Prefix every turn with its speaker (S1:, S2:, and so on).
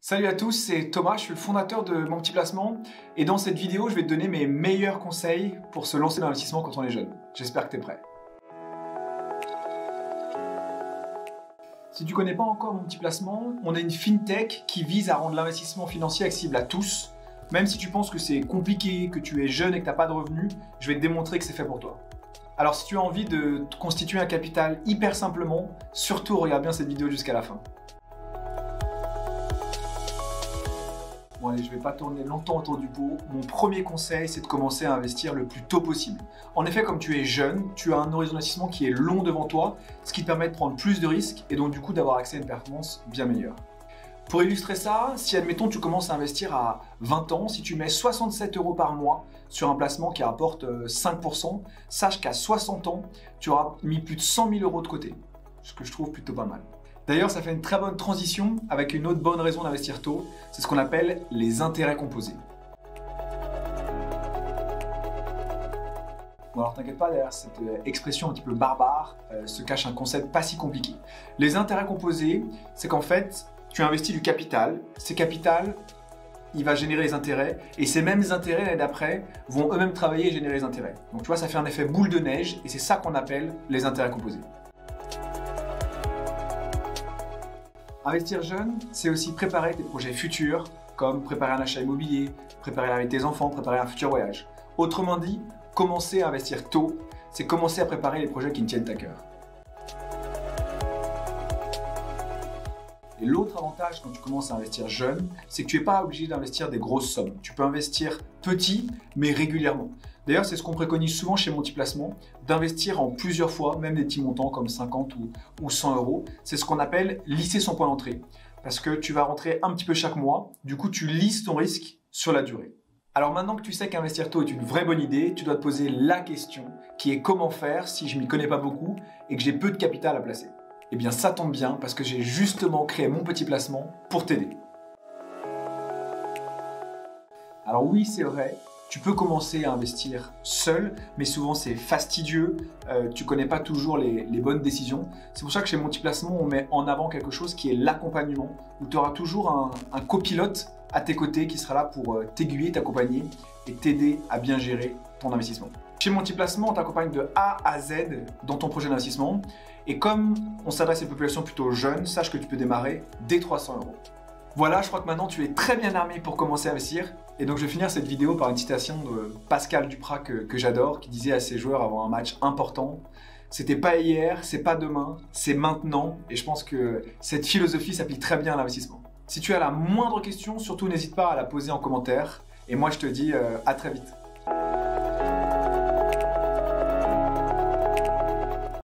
S1: Salut à tous, c'est Thomas, je suis le fondateur de Mon Petit Placement et dans cette vidéo, je vais te donner mes meilleurs conseils pour se lancer dans l'investissement quand on est jeune. J'espère que tu es prêt. Si tu ne connais pas encore Mon Petit Placement, on est une fintech qui vise à rendre l'investissement financier accessible à tous. Même si tu penses que c'est compliqué, que tu es jeune et que tu n'as pas de revenus, je vais te démontrer que c'est fait pour toi. Alors si tu as envie de te constituer un capital hyper simplement, surtout regarde bien cette vidéo jusqu'à la fin. Bon allez, je ne vais pas tourner longtemps autour du pot. Mon premier conseil, c'est de commencer à investir le plus tôt possible. En effet, comme tu es jeune, tu as un horizon d'investissement qui est long devant toi, ce qui te permet de prendre plus de risques et donc du coup d'avoir accès à une performance bien meilleure. Pour illustrer ça, si admettons tu commences à investir à 20 ans, si tu mets 67 € par mois sur un placement qui rapporte 5%, sache qu'à 60 ans, tu auras mis plus de 100 000 € de côté, ce que je trouve plutôt pas mal. D'ailleurs, ça fait une très bonne transition avec une autre bonne raison d'investir tôt, c'est ce qu'on appelle les intérêts composés. Bon alors t'inquiète pas, derrière cette expression un petit peu barbare se cache un concept pas si compliqué. Les intérêts composés, c'est qu'en fait, tu investis du capital, ces capitals, il va générer les intérêts, et ces mêmes intérêts l'année d'après vont eux-mêmes travailler et générer les intérêts. Donc tu vois, ça fait un effet boule de neige, et c'est ça qu'on appelle les intérêts composés. Investir jeune, c'est aussi préparer tes projets futurs, comme préparer un achat immobilier, préparer l'arrivée de tes enfants, préparer un futur voyage. Autrement dit, commencer à investir tôt, c'est commencer à préparer les projets qui te tiennent à cœur. Et l'autre avantage quand tu commences à investir jeune, c'est que tu n'es pas obligé d'investir des grosses sommes. Tu peux investir petit, mais régulièrement. D'ailleurs, c'est ce qu'on préconise souvent chez Mon Petit Placement, d'investir en plusieurs fois, même des petits montants comme 50 ou 100 €. C'est ce qu'on appelle lisser son point d'entrée. Parce que tu vas rentrer un petit peu chaque mois, du coup tu lisses ton risque sur la durée. Alors maintenant que tu sais qu'investir tôt est une vraie bonne idée, tu dois te poser la question qui est comment faire si je ne m'y connais pas beaucoup et que j'ai peu de capital à placer. Eh bien ça tombe bien parce que j'ai justement créé Mon Petit Placement pour t'aider. Alors oui, c'est vrai, tu peux commencer à investir seul, mais souvent c'est fastidieux, tu ne connais pas toujours les bonnes décisions. C'est pour ça que chez Mon Petit Placement, on met en avant quelque chose qui est l'accompagnement, où tu auras toujours un copilote à tes côtés qui sera là pour t'aiguiller, t'accompagner et t'aider à bien gérer ton investissement. Chez Mon Petit Placement, on t'accompagne de A à Z dans ton projet d'investissement. Et comme on s'adresse à une population plutôt jeune, sache que tu peux démarrer dès 300 €. Voilà, je crois que maintenant tu es très bien armé pour commencer à investir. Et donc je vais finir cette vidéo par une citation de Pascal Duprat que j'adore, qui disait à ses joueurs avant un match important: c'était pas hier, c'est pas demain, c'est maintenant. Et je pense que cette philosophie s'applique très bien à l'investissement. Si tu as la moindre question, surtout n'hésite pas à la poser en commentaire. Et moi je te dis à très vite.